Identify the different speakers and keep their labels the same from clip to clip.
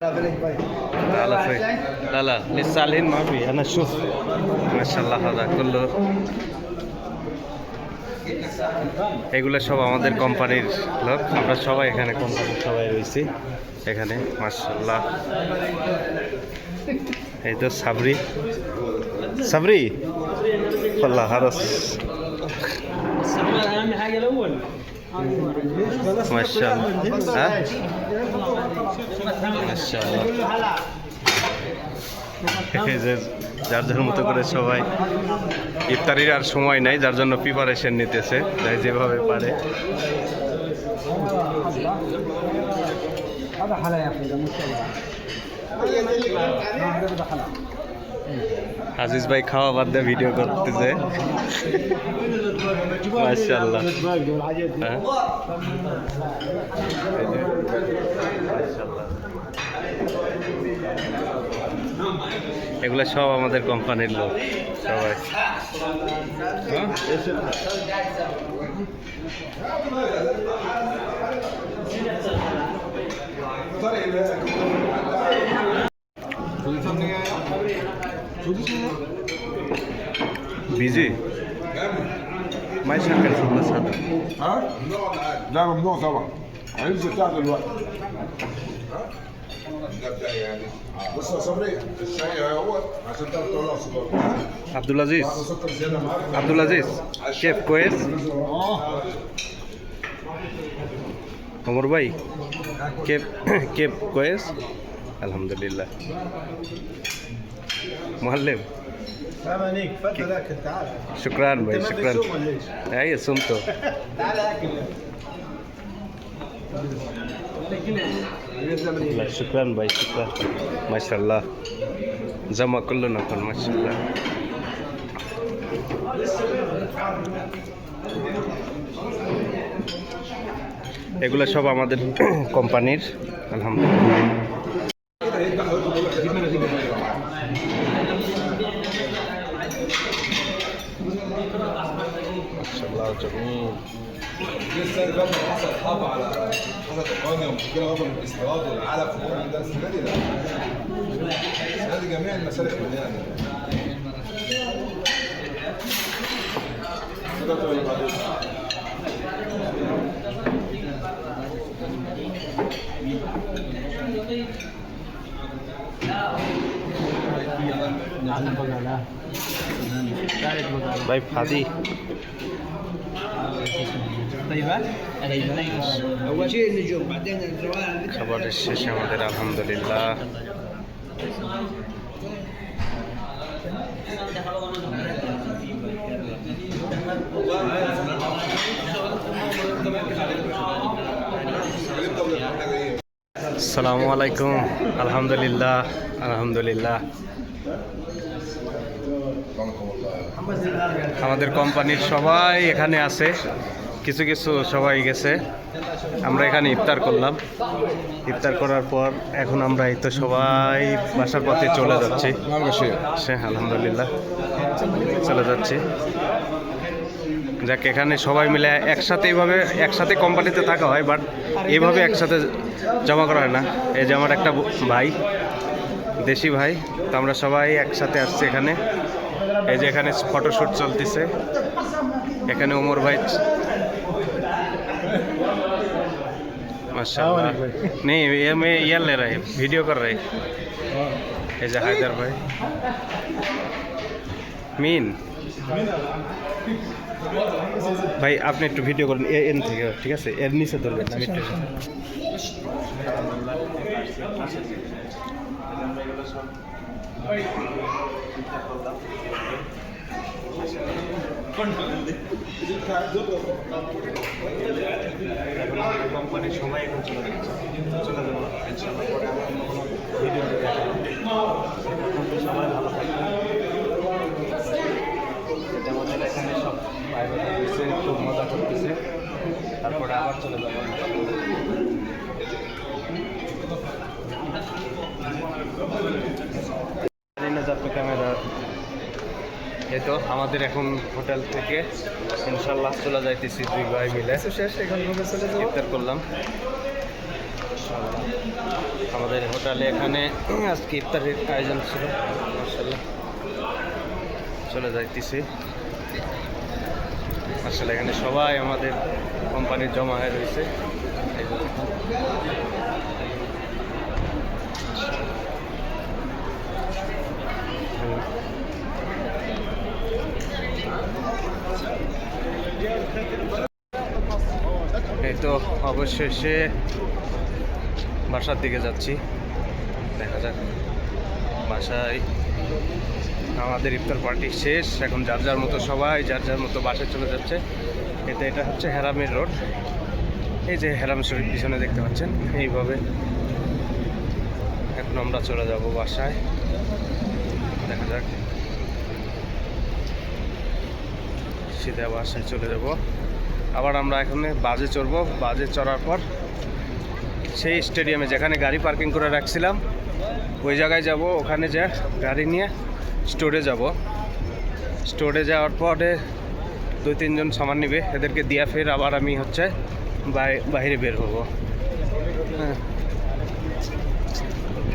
Speaker 1: لا لا لسه الحين ما في انا اشوف ما شاء الله هذا كله এগুলো সব আমাদের কোম্পানির লোক আমরা সবাই এখানে কোম্পানির সবাই রয়েছি এখানে মাশাআল্লাহ এই তো সাবরি সাবরি والله هذا
Speaker 2: اهم حاجه الاول
Speaker 1: ما شاء الله ما شاء الله যার যার মতো করে সবাই ইফতারির আর সময় নাই যার জন্য প্রিপারেশন নিতেছে যাই যেভাবে পারে আজিজ ভাই খাওয়া বাদ দিয়ে ভিডিও করতেছে মাশাআল্লাহ এগুলো সব আমাদের কোম্পানির লোক সবাই بيجي ما يشكل خلص هذا
Speaker 3: ها؟ لا ممنوع طبعا هينزل تحت الوقت بص يا صبري الشاي اهو عشان تعرف تطلع سكر
Speaker 1: عبد العزيز
Speaker 3: سكر زياده معاك
Speaker 1: عبد العزيز كيف كويس عمر भाई كيف كويس الحمد لله معلم
Speaker 4: سلام عليك تفضل اكل تعال
Speaker 1: شكرا भाई شكرا اي صمتو شكرا भाई شكرا ما شاء الله جمع كلنا نقول ما شاء الله এগুলো সব আমাদের কোম্পানির আলহামদুলিল্লাহ মাশাআল্লাহ جميل
Speaker 3: لسه اللي فات حصل حرب على حصل اوكرانيا ومشكله برضه من الاستيراد والعلف والكلام ده السنه دي لا السنه دي جميع المسالك مليانه
Speaker 1: भाई फादी
Speaker 2: طيبه
Speaker 4: اول شيء النجوم بعدين الروائع
Speaker 1: খাবারের শেষে আমাদের আলহামদুলিল্লাহ আসসালামু আলাইকুম আলহামদুলিল্লাহ আলহামদুলিল্লাহ আমাদের কোম্পানির সবাই এখানে আছে কিছু কিছু সবাই গেছে আমরা এখানে ইফতার করলাম ইফতার করার পর এখন আমরা এই তো সবাই বাসার পথে চলে যাচ্ছি আলহামদুলিল্লাহ চলে যাচ্ছি যাক এখানে সবাই মিলে একসাথে এইভাবে একসাথে কোম্পানিতে থাকা হয় বাট এইভাবে একসাথে জমা করা হয় না এই যে আমার একটা ভাই দেশি ভাই তো আমরা সবাই একসাথে আসছি এখানে এই যে এখানে ফটোশ্যুট চলতেছে এখানে ওমর ভাই माशाल्लाह नहीं ये मैं ये ले रहा है वीडियो कर रहे ये जो हैदर भाई मीन भाई आपने एक वीडियो करें एन থেকে ঠিক আছে এর নিচে ধরবেন কোম্পানির সময় এখন চলে যাবো ইনশাআল্লাহ পরে আমরা কোনো ভিডিও দেখাবো সবাই ভালো থাকবেন আমাদের এখানে সব বাইরে বসে খুব মজা করতেছে তারপরে আবার চলে যাবো ক্যামেরা এই তো আমাদের এখন হোটেল থেকে ইনশাআল্লাহ চলে যাইতেছি দুই ভাই মিলে শেষ এখন রুমে চলে যাব ইফতার করলাম মাশাআল্লাহ। আমাদের হোটেলে এখানে আজকে ইফতারের আয়োজন ছিল, মাশাআল্লাহ। চলে যাইতেছি। আসলে এখানে সবাই আমাদের কোম্পানির জমা হয়ে রয়েছে। এই যে দেখুন। এই তো অবশেষে বাসার দিকে যাচ্ছি, দেখা যাক। বাসায় আমাদের ইফতার পার্টি শেষ, এখন যার যার মতো সবাই যার যার মতো বাসায় চলে যাচ্ছে। এটা হচ্ছে হেরামের রোড। এই যে হেরাম শরীফ পিছনে দেখতে পাচ্ছেন, এইভাবে এখন আমরা চলে যাব বাসায়, দেখা যাক। সিধা বাসায় চলে যাব। আবার আমরা এখানে বাসে চড়বো, বাসে চড়ার পর সেই স্টেডিয়ামে যেখানে গাড়ি পার্কিং করে রাখছিলাম ওই জায়গায় যাব। ওখানে যা গাড়ি নিয়ে স্টোরে যাব। স্টোরে যাওয়ার পরে 2-3 জন সামান নিবে, এদেরকে দিয়ে ফের আবার আমি হচ্ছে বাইরে বের হব। হ্যাঁ,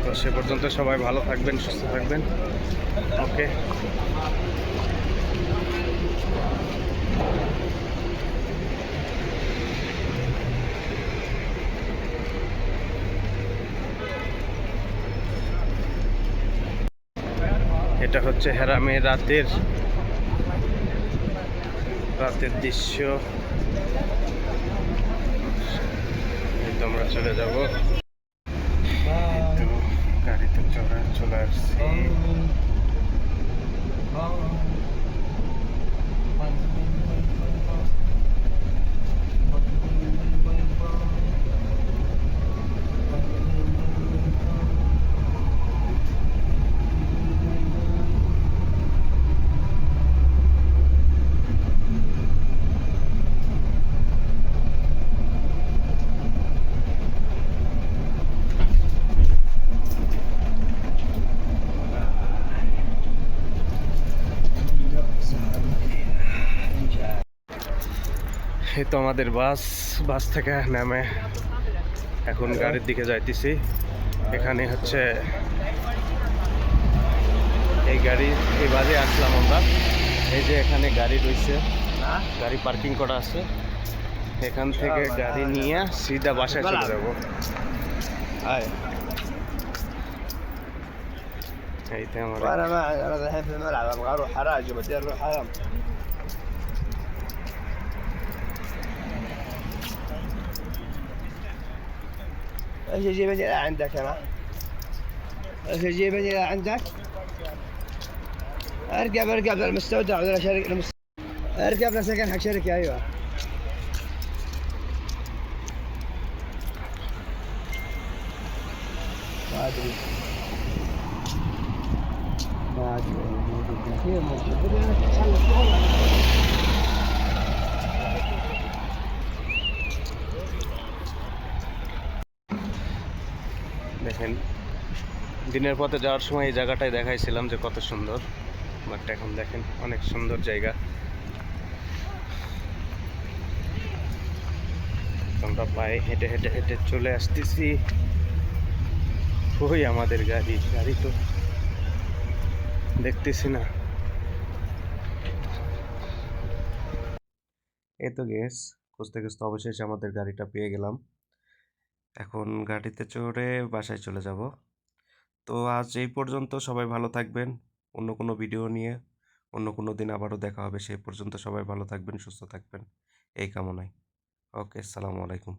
Speaker 1: তো সে পর্যন্ত সবাই ভালো থাকবেন, সুস্থ থাকবেন। ওকে। এটা হচ্ছে হেরামের রাতের দৃশ্য। এই তো আমরা চলে যাব। গাড়িতে চলে আসছি। এই তো আমাদের বাস থেকে নামে এখন গাড়ির দিকে যাইতেছি। এখানে হচ্ছে এই বাসে আসলাম আমরা। এই যে এখানে গাড়ি রয়েছে, গাড়ি পার্কিং করা আছে। এখান থেকে গাড়ি নিয়ে সিধা বাসায় চলে যাবো। এইতে আমার
Speaker 4: وانا ما انا الحين في الملعب ابغى اروح اراجع بدي اروح حرام. ايش يجيبني الى عندك انا؟ ايش يجيبني الى عندك؟ اركب للمستودع ولا شركه اركب لسكن حق شركه. ايوه ما ادري
Speaker 1: দেখেন, দিনের পথে যাওয়ার সময় এই জায়গাটায় দেখাইছিলাম যে কত সুন্দর, বাট এখন দেখেন অনেক সুন্দর জায়গা। আমরা পায়ে হেঁটে হেঁটে হেঁটে চলে আসতেছি। ওই আমাদের গাড়ি তো দেখতেছি না। এই তো খুঁজতে খুঁজতে অবশেষে আমাদের গাড়িটা পেয়ে গেলাম। এখন গাড়িতে চড়ে বাসায় চলে যাব। তো আজ এই পর্যন্ত, সবাই ভালো থাকবেন। অন্য কোনো ভিডিও নিয়ে অন্য কোনো দিন আবারও দেখা হবে। সেই পর্যন্ত সবাই ভালো থাকবেন, সুস্থ থাকবেন, এই কামনায়। ওকে, আসসালামু আলাইকুম।